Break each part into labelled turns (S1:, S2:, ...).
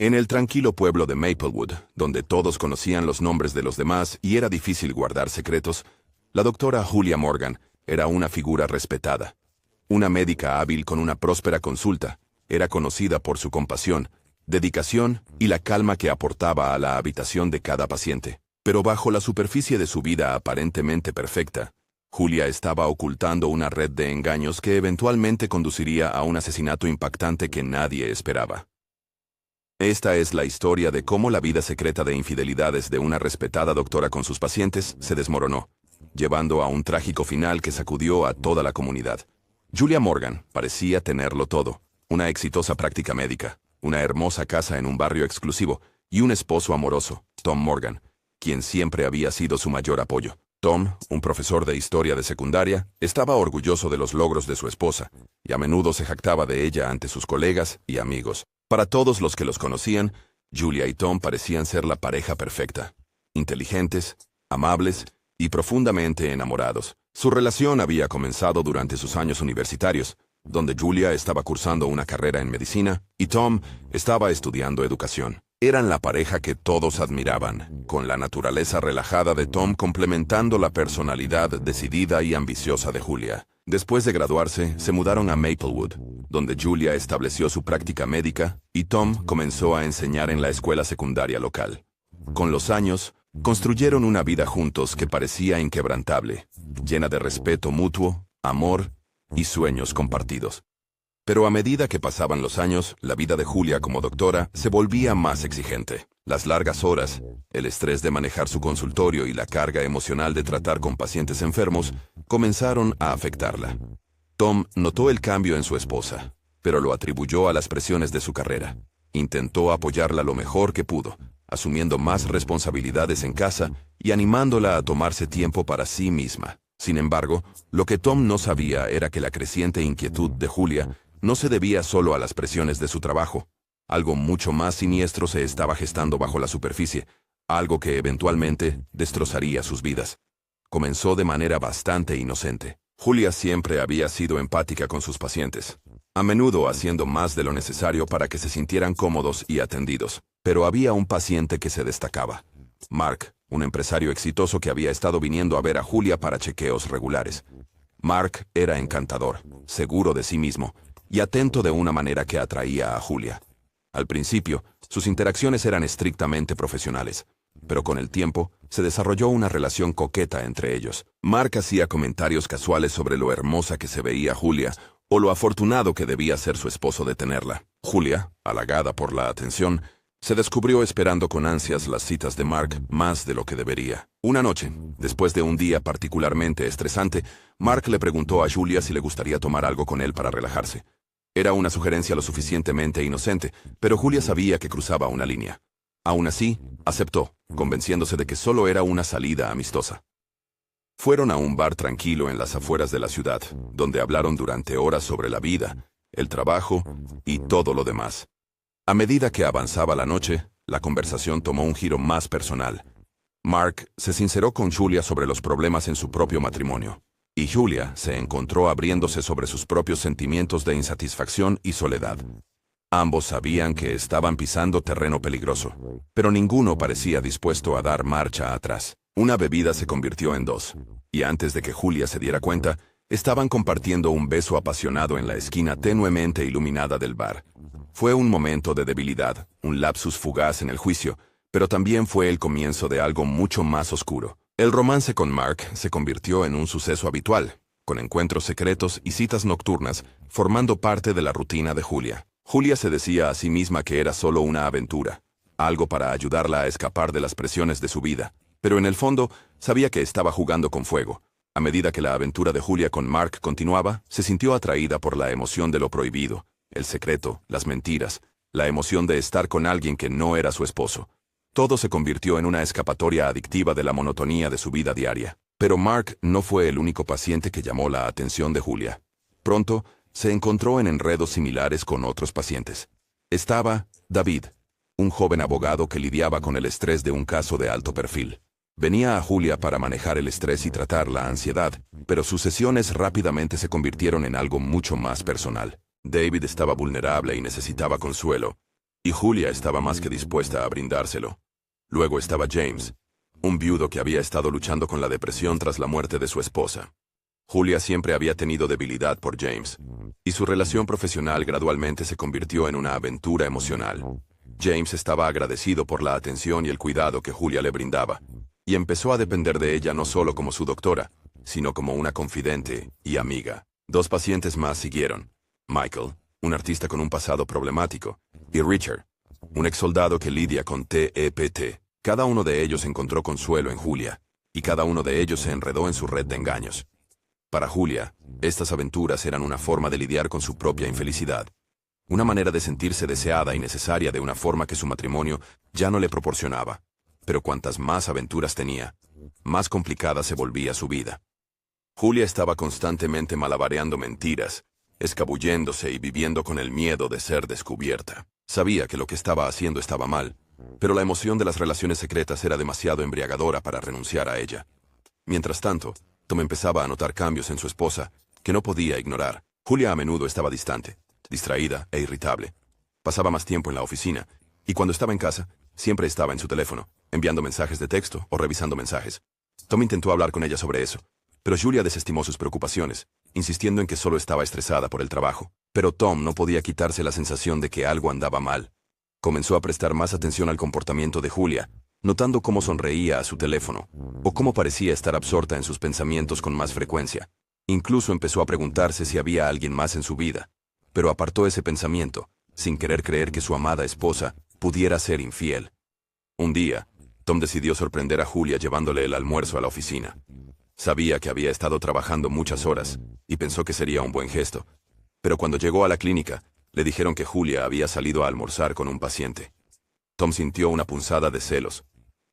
S1: En el tranquilo pueblo de Maplewood, donde todos conocían los nombres de los demás y era difícil guardar secretos, la doctora Julia Morgan era una figura respetada. Una médica hábil con una próspera consulta, era conocida por su compasión, dedicación y la calma que aportaba a la habitación de cada paciente. Pero bajo la superficie de su vida aparentemente perfecta, Julia estaba ocultando una red de engaños que eventualmente conduciría a un asesinato impactante que nadie esperaba. Esta es la historia de cómo la vida secreta de infidelidades de una respetada doctora con sus pacientes se desmoronó, llevando a un trágico final que sacudió a toda la comunidad. Julia Morgan parecía tenerlo todo: una exitosa práctica médica, una hermosa casa en un barrio exclusivo y un esposo amoroso, Tom Morgan, quien siempre había sido su mayor apoyo. Tom, un profesor de historia de secundaria, estaba orgulloso de los logros de su esposa y a menudo se jactaba de ella ante sus colegas y amigos. Para todos los que los conocían, Julia y Tom parecían ser la pareja perfecta: inteligentes, amables y profundamente enamorados. Su relación había comenzado durante sus años universitarios, donde Julia estaba cursando una carrera en medicina y Tom estaba estudiando educación. Eran la pareja que todos admiraban, con la naturaleza relajada de Tom complementando la personalidad decidida y ambiciosa de Julia. Después de graduarse, se mudaron a Maplewood, donde Julia estableció su práctica médica y Tom comenzó a enseñar en la escuela secundaria local. Con los años, construyeron una vida juntos que parecía inquebrantable, llena de respeto mutuo, amor y sueños compartidos. Pero a medida que pasaban los años, la vida de Julia como doctora se volvía más exigente. Las largas horas, el estrés de manejar su consultorio y la carga emocional de tratar con pacientes enfermos comenzaron a afectarla. Tom notó el cambio en su esposa, pero lo atribuyó a las presiones de su carrera. Intentó apoyarla lo mejor que pudo, asumiendo más responsabilidades en casa y animándola a tomarse tiempo para sí misma. Sin embargo, lo que Tom no sabía era que la creciente inquietud de Julia no se debía solo a las presiones de su trabajo. Algo mucho más siniestro se estaba gestando bajo la superficie, algo que eventualmente destrozaría sus vidas. Comenzó de manera bastante inocente. Julia siempre había sido empática con sus pacientes, a menudo haciendo más de lo necesario para que se sintieran cómodos y atendidos. Pero había un paciente que se destacaba: Mark, un empresario exitoso que había estado viniendo a ver a Julia para chequeos regulares. Mark era encantador, seguro de sí mismo y atento de una manera que atraía a Julia. Al principio, sus interacciones eran estrictamente profesionales, pero con el tiempo se desarrolló una relación coqueta entre ellos. Mark hacía comentarios casuales sobre lo hermosa que se veía Julia o lo afortunado que debía ser su esposo de tenerla. Julia, halagada por la atención, se descubrió esperando con ansias las citas de Mark más de lo que debería. Una noche, después de un día particularmente estresante, Mark le preguntó a Julia si le gustaría tomar algo con él para relajarse. Era una sugerencia lo suficientemente inocente, pero Julia sabía que cruzaba una línea. Aún así, aceptó, convenciéndose de que solo era una salida amistosa. Fueron a un bar tranquilo en las afueras de la ciudad, donde hablaron durante horas sobre la vida, el trabajo y todo lo demás. A medida que avanzaba la noche, la conversación tomó un giro más personal. Mark se sinceró con Julia sobre los problemas en su propio matrimonio, y Julia se encontró abriéndose sobre sus propios sentimientos de insatisfacción y soledad. Ambos sabían que estaban pisando terreno peligroso, pero ninguno parecía dispuesto a dar marcha atrás. Una bebida se convirtió en dos, y antes de que Julia se diera cuenta, estaban compartiendo un beso apasionado en la esquina tenuemente iluminada del bar. Fue un momento de debilidad, un lapsus fugaz en el juicio, pero también fue el comienzo de algo mucho más oscuro. El romance con Mark se convirtió en un suceso habitual, con encuentros secretos y citas nocturnas, formando parte de la rutina de Julia. Julia se decía a sí misma que era solo una aventura, algo para ayudarla a escapar de las presiones de su vida, pero en el fondo sabía que estaba jugando con fuego. A medida que la aventura de Julia con Mark continuaba, se sintió atraída por la emoción de lo prohibido, el secreto, las mentiras, la emoción de estar con alguien que no era su esposo. Todo se convirtió en una escapatoria adictiva de la monotonía de su vida diaria. Pero Mark no fue el único paciente que llamó la atención de Julia. Pronto, se encontró en enredos similares con otros pacientes. Estaba David, un joven abogado que lidiaba con el estrés de un caso de alto perfil. Venía a Julia para manejar el estrés y tratar la ansiedad, pero sus sesiones rápidamente se convirtieron en algo mucho más personal. David estaba vulnerable y necesitaba consuelo, Y Julia estaba más que dispuesta a brindárselo. Luego estaba James, un viudo que había estado luchando con la depresión tras la muerte de su esposa. Julia siempre había tenido debilidad por James, y su relación profesional gradualmente se convirtió en una aventura emocional. James estaba agradecido por la atención y el cuidado que Julia le brindaba, y empezó a depender de ella no solo como su doctora, sino como una confidente y amiga. 2 pacientes más siguieron: Michael, un artista con un pasado problemático, y Richard, un exsoldado que lidia con TEPT. Cada uno de ellos encontró consuelo en Julia, y cada uno de ellos se enredó en su red de engaños. Para Julia, estas aventuras eran una forma de lidiar con su propia infelicidad. Una manera de sentirse deseada y necesaria de una forma que su matrimonio ya no le proporcionaba. Pero cuantas más aventuras tenía, más complicada se volvía su vida. Julia estaba constantemente malabareando mentiras, escabulléndose y viviendo con el miedo de ser descubierta. Sabía que lo que estaba haciendo estaba mal, pero la emoción de las relaciones secretas era demasiado embriagadora para renunciar a ella. Mientras tanto, Tom empezaba a notar cambios en su esposa que no podía ignorar. Julia a menudo estaba distante, distraída e irritable. Pasaba más tiempo en la oficina, y cuando estaba en casa, siempre estaba en su teléfono, enviando mensajes de texto o revisando mensajes. Tom intentó hablar con ella sobre eso, pero Julia desestimó sus preocupaciones, insistiendo en que solo estaba estresada por el trabajo. Pero Tom no podía quitarse la sensación de que algo andaba mal. Comenzó a prestar más atención al comportamiento de Julia, notando cómo sonreía a su teléfono, o cómo parecía estar absorta en sus pensamientos con más frecuencia. Incluso empezó a preguntarse si había alguien más en su vida, pero apartó ese pensamiento, sin querer creer que su amada esposa pudiera ser infiel. Un día, Tom decidió sorprender a Julia llevándole el almuerzo a la oficina. Sabía que había estado trabajando muchas horas, y pensó que sería un buen gesto. Pero cuando llegó a la clínica, le dijeron que Julia había salido a almorzar con un paciente. Tom sintió una punzada de celos,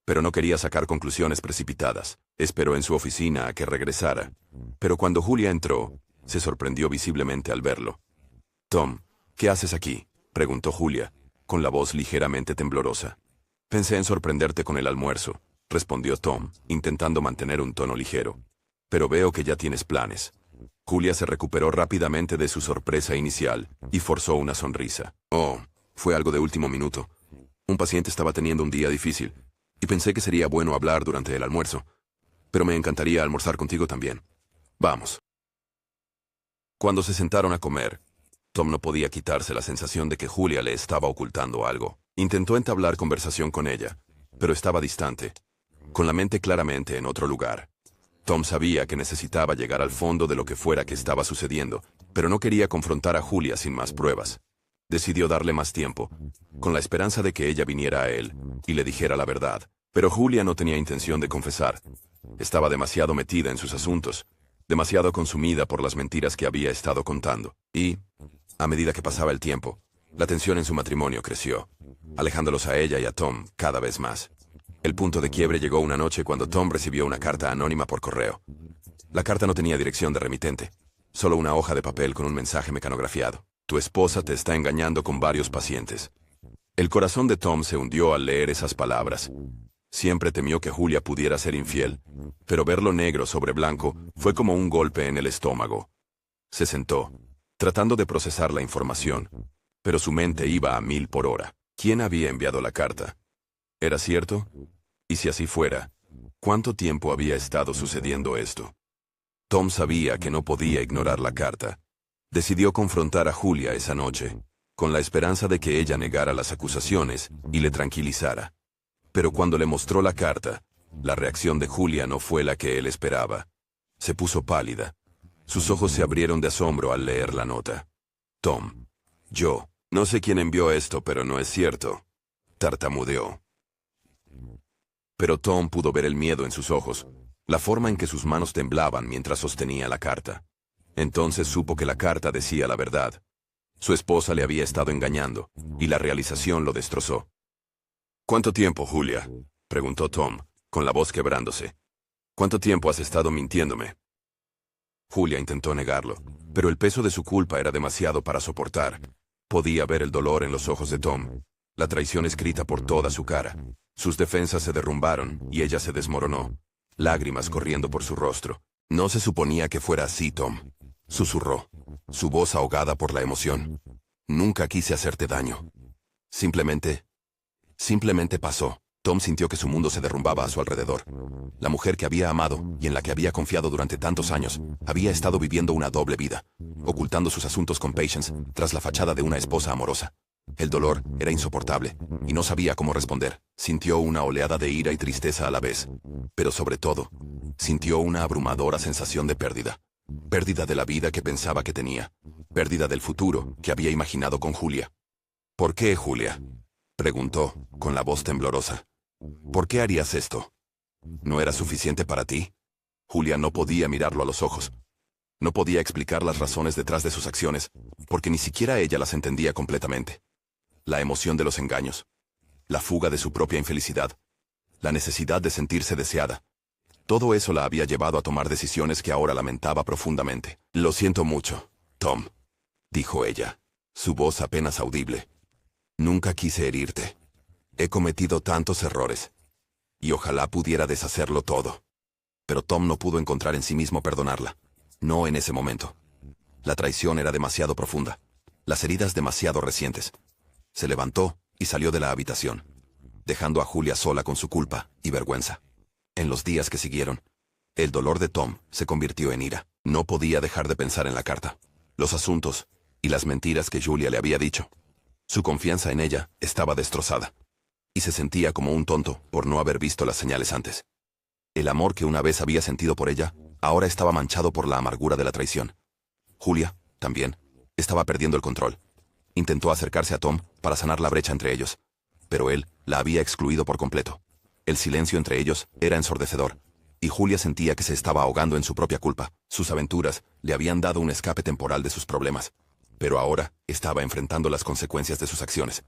S1: pero no quería sacar conclusiones precipitadas. Esperó en su oficina a que regresara, pero cuando Julia entró, se sorprendió visiblemente al verlo. «Tom, ¿qué haces aquí?», preguntó Julia, con la voz ligeramente temblorosa. «Pensé en sorprenderte con el almuerzo», respondió Tom, intentando mantener un tono ligero. «Pero veo que ya tienes planes». Julia se recuperó rápidamente de su sorpresa inicial y forzó una sonrisa. «Oh, fue algo de último minuto. Un paciente estaba teniendo un día difícil, y pensé que sería bueno hablar durante el almuerzo. Pero me encantaría almorzar contigo también. Vamos». Cuando se sentaron a comer, Tom no podía quitarse la sensación de que Julia le estaba ocultando algo. Intentó entablar conversación con ella, pero estaba distante, con la mente claramente en otro lugar. Tom sabía que necesitaba llegar al fondo de lo que fuera que estaba sucediendo, pero no quería confrontar a Julia sin más pruebas. Decidió darle más tiempo, con la esperanza de que ella viniera a él y le dijera la verdad. Pero Julia no tenía intención de confesar. Estaba demasiado metida en sus asuntos, demasiado consumida por las mentiras que había estado contando. Y, a medida que pasaba el tiempo, la tensión en su matrimonio creció, alejándolos a ella y a Tom cada vez más. El punto de quiebre llegó una noche cuando Tom recibió una carta anónima por correo. La carta no tenía dirección de remitente, solo una hoja de papel con un mensaje mecanografiado. «Tu esposa te está engañando con varios pacientes». El corazón de Tom se hundió al leer esas palabras. Siempre temió que Julia pudiera ser infiel, pero verlo negro sobre blanco fue como un golpe en el estómago. Se sentó, tratando de procesar la información, pero su mente iba a 1000 por hora. ¿Quién había enviado la carta? ¿Era cierto? Y si así fuera, ¿cuánto tiempo había estado sucediendo esto? Tom sabía que no podía ignorar la carta. Decidió confrontar a Julia esa noche, con la esperanza de que ella negara las acusaciones y le tranquilizara. Pero cuando le mostró la carta, la reacción de Julia no fue la que él esperaba. Se puso pálida. Sus ojos se abrieron de asombro al leer la nota. «Tom, yo no sé quién envió esto, pero no es cierto», tartamudeó. Pero Tom pudo ver el miedo en sus ojos, la forma en que sus manos temblaban mientras sostenía la carta. Entonces supo que la carta decía la verdad. Su esposa le había estado engañando, y la realización lo destrozó. «¿Cuánto tiempo, Julia?», preguntó Tom, con la voz quebrándose. «¿Cuánto tiempo has estado mintiéndome?». Julia intentó negarlo, pero el peso de su culpa era demasiado para soportar. Podía ver el dolor en los ojos de Tom, la traición escrita por toda su cara. Sus defensas se derrumbaron y ella se desmoronó, lágrimas corriendo por su rostro. «No se suponía que fuera así, Tom», susurró, su voz ahogada por la emoción. «Nunca quise hacerte daño». Simplemente pasó. Tom sintió que su mundo se derrumbaba a su alrededor. La mujer que había amado y en la que había confiado durante tantos años había estado viviendo una doble vida, ocultando sus asuntos con Patience tras la fachada de una esposa amorosa. El dolor era insoportable y no sabía cómo responder. Sintió una oleada de ira y tristeza a la vez, pero sobre todo, sintió una abrumadora sensación de pérdida. Pérdida de la vida que pensaba que tenía. Pérdida del futuro que había imaginado con Julia. ¿Por qué, Julia?, preguntó, con la voz temblorosa. ¿Por qué harías esto? ¿No era suficiente para ti? Julia no podía mirarlo a los ojos. No podía explicar las razones detrás de sus acciones, porque ni siquiera ella las entendía completamente. La emoción de los engaños, la fuga de su propia infelicidad, la necesidad de sentirse deseada. Todo eso la había llevado a tomar decisiones que ahora lamentaba profundamente. Lo siento mucho, Tom, dijo ella, su voz apenas audible. Nunca quise herirte. He cometido tantos errores. Y ojalá pudiera deshacerlo todo. Pero Tom no pudo encontrar en sí mismo perdonarla. No en ese momento. La traición era demasiado profunda. Las heridas demasiado recientes. Se levantó y salió de la habitación, dejando a Julia sola con su culpa y vergüenza. En los días que siguieron, el dolor de Tom se convirtió en ira. No podía dejar de pensar en la carta, los asuntos y las mentiras que Julia le había dicho. Su confianza en ella estaba destrozada, y se sentía como un tonto por no haber visto las señales antes. El amor que una vez había sentido por ella, ahora estaba manchado por la amargura de la traición. Julia, también, estaba perdiendo el control. Intentó acercarse a Tom para sanar la brecha entre ellos, pero él la había excluido por completo. El silencio entre ellos era ensordecedor, y Julia sentía que se estaba ahogando en su propia culpa. Sus aventuras le habían dado un escape temporal de sus problemas, pero ahora estaba enfrentando las consecuencias de sus acciones,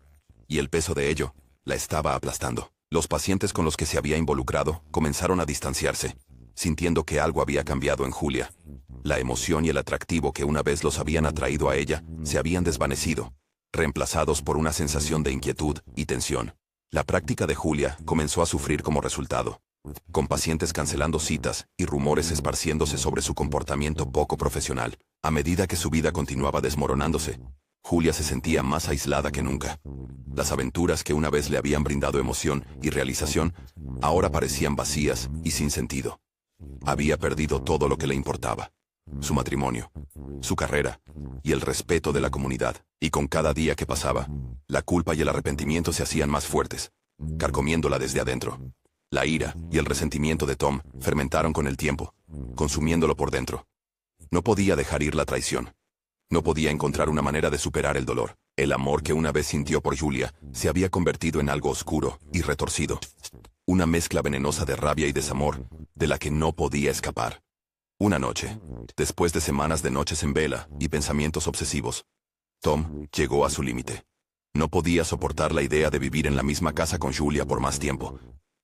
S1: y el peso de ello la estaba aplastando. Los pacientes con los que se había involucrado comenzaron a distanciarse, sintiendo que algo había cambiado en Julia. La emoción y el atractivo que una vez los habían atraído a ella se habían desvanecido, reemplazados por una sensación de inquietud y tensión. La práctica de Julia comenzó a sufrir como resultado, con pacientes cancelando citas y rumores esparciéndose sobre su comportamiento poco profesional. A medida que su vida continuaba desmoronándose, Julia se sentía más aislada que nunca. Las aventuras que una vez le habían brindado emoción y realización, ahora parecían vacías y sin sentido. Había perdido todo lo que le importaba: su matrimonio, su carrera y el respeto de la comunidad. Y con cada día que pasaba, la culpa y el arrepentimiento se hacían más fuertes, carcomiéndola desde adentro. La ira y el resentimiento de Tom fermentaron con el tiempo, consumiéndolo por dentro. No podía dejar ir la traición. No podía encontrar una manera de superar el dolor. El amor que una vez sintió por Julia se había convertido en algo oscuro y retorcido. Una mezcla venenosa de rabia y desamor, de la que no podía escapar. Una noche, después de semanas de noches en vela y pensamientos obsesivos, Tom llegó a su límite. No podía soportar la idea de vivir en la misma casa con Julia por más tiempo,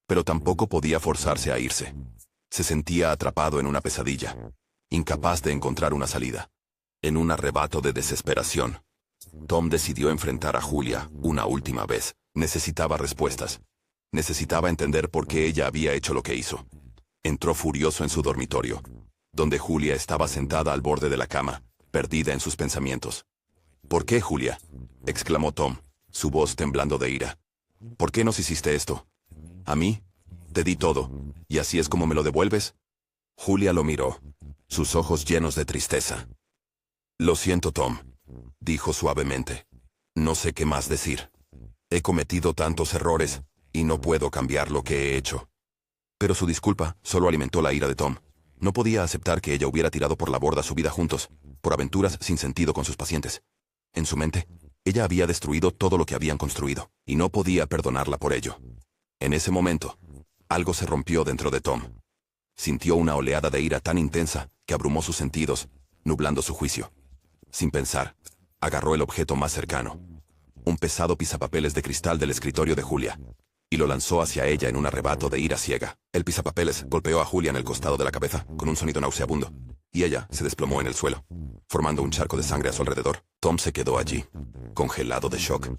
S1: pero tampoco podía forzarse a irse. Se sentía atrapado en una pesadilla, incapaz de encontrar una salida. En un arrebato de desesperación, Tom decidió enfrentar a Julia una última vez. Necesitaba respuestas. Necesitaba entender por qué ella había hecho lo que hizo. Entró furioso en su dormitorio, donde Julia estaba sentada al borde de la cama, perdida en sus pensamientos. ¿Por qué, Julia?, exclamó Tom, su voz temblando de ira. ¿Por qué nos hiciste esto? ¿A mí? Te di todo, ¿y así es como me lo devuelves? Julia lo miró, sus ojos llenos de tristeza. Lo siento, Tom, dijo suavemente. No sé qué más decir. He cometido tantos errores, y no puedo cambiar lo que he hecho. Pero su disculpa solo alimentó la ira de Tom. No podía aceptar que ella hubiera tirado por la borda su vida juntos, por aventuras sin sentido con sus pacientes. En su mente, ella había destruido todo lo que habían construido, y no podía perdonarla por ello. En ese momento, algo se rompió dentro de Tom. Sintió una oleada de ira tan intensa que abrumó sus sentidos, nublando su juicio. Sin pensar, agarró el objeto más cercano, un pesado pisapapeles de cristal del escritorio de Julia, y lo lanzó hacia ella en un arrebato de ira ciega. El pisapapeles golpeó a Julia en el costado de la cabeza con un sonido nauseabundo, y ella se desplomó en el suelo, formando un charco de sangre a su alrededor. Tom se quedó allí, congelado de shock,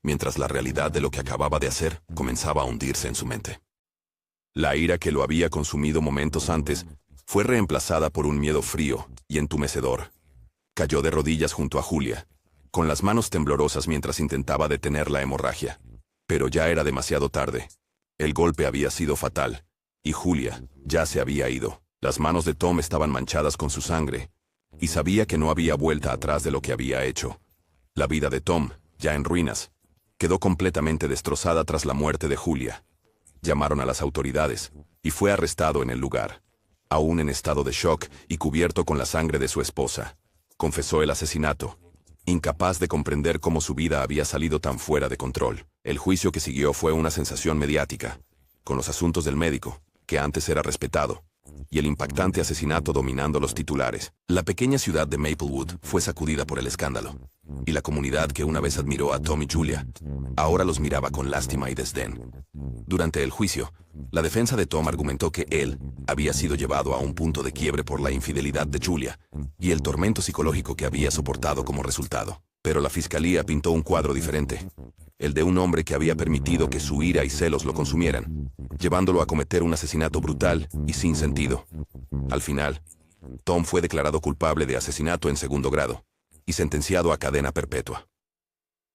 S1: mientras la realidad de lo que acababa de hacer comenzaba a hundirse en su mente. La ira que lo había consumido momentos antes fue reemplazada por un miedo frío y entumecedor. Cayó de rodillas junto a Julia, con las manos temblorosas mientras intentaba detener la hemorragia. Pero ya era demasiado tarde. El golpe había sido fatal, y Julia ya se había ido. Las manos de Tom estaban manchadas con su sangre, y sabía que no había vuelta atrás de lo que había hecho. La vida de Tom, ya en ruinas, quedó completamente destrozada tras la muerte de Julia. Llamaron a las autoridades, y fue arrestado en el lugar. Aún en estado de shock y cubierto con la sangre de su esposa, confesó el asesinato, incapaz de comprender cómo su vida había salido tan fuera de control. El juicio que siguió fue una sensación mediática, con los asuntos del médico, que antes era respetado, y el impactante asesinato dominando los titulares. La pequeña ciudad de Maplewood fue sacudida por el escándalo, y la comunidad que una vez admiró a Tom y Julia, ahora los miraba con lástima y desdén. Durante el juicio, la defensa de Tom argumentó que él había sido llevado a un punto de quiebre por la infidelidad de Julia y el tormento psicológico que había soportado como resultado. Pero la fiscalía pintó un cuadro diferente, el de un hombre que había permitido que su ira y celos lo consumieran, llevándolo a cometer un asesinato brutal y sin sentido. Al final, Tom fue declarado culpable de asesinato en segundo grado y sentenciado a cadena perpetua.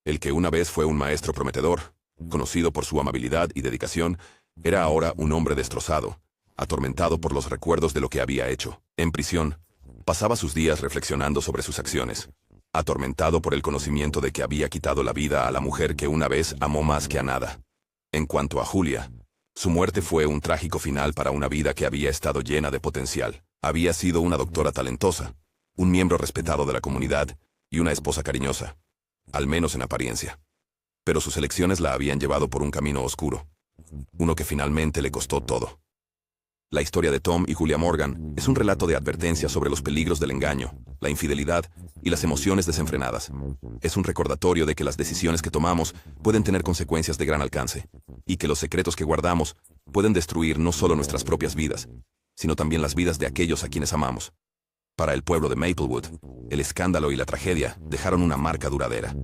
S1: El que una vez fue un maestro prometedor, conocido por su amabilidad y dedicación, era ahora un hombre destrozado, atormentado por los recuerdos de lo que había hecho. En prisión, pasaba sus días reflexionando sobre sus acciones, atormentado por el conocimiento de que había quitado la vida a la mujer que una vez amó más que a nada. En cuanto a Julia, su muerte fue un trágico final para una vida que había estado llena de potencial. Había sido una doctora talentosa, un miembro respetado de la comunidad y una esposa cariñosa, al menos en apariencia. Pero sus elecciones la habían llevado por un camino oscuro, uno que finalmente le costó todo. La historia de Tom y Julia Morgan es un relato de advertencia sobre los peligros del engaño, la infidelidad y las emociones desenfrenadas. Es un recordatorio de que las decisiones que tomamos pueden tener consecuencias de gran alcance, y que los secretos que guardamos pueden destruir no solo nuestras propias vidas, sino también las vidas de aquellos a quienes amamos. Para el pueblo de Maplewood, el escándalo y la tragedia dejaron una marca duradera.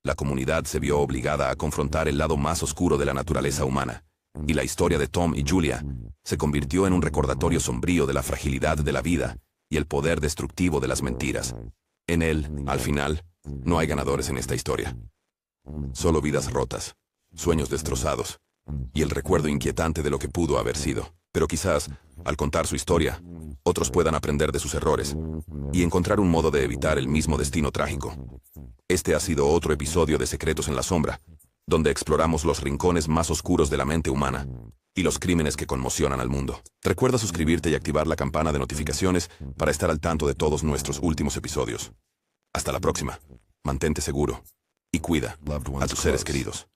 S1: La comunidad se vio obligada a confrontar el lado más oscuro de la naturaleza humana, y la historia de Tom y Julia se convirtió en un recordatorio sombrío de la fragilidad de la vida y el poder destructivo de las mentiras. En él, al final, no hay ganadores en esta historia. Solo vidas rotas, sueños destrozados, y el recuerdo inquietante de lo que pudo haber sido. Pero quizás, al contar su historia, otros puedan aprender de sus errores y encontrar un modo de evitar el mismo destino trágico. Este ha sido otro episodio de Secretos en la Sombra, donde exploramos los rincones más oscuros de la mente humana y los crímenes que conmocionan al mundo. Recuerda suscribirte y activar la campana de notificaciones para estar al tanto de todos nuestros últimos episodios. Hasta la próxima. Mantente seguro y cuida a tus seres queridos.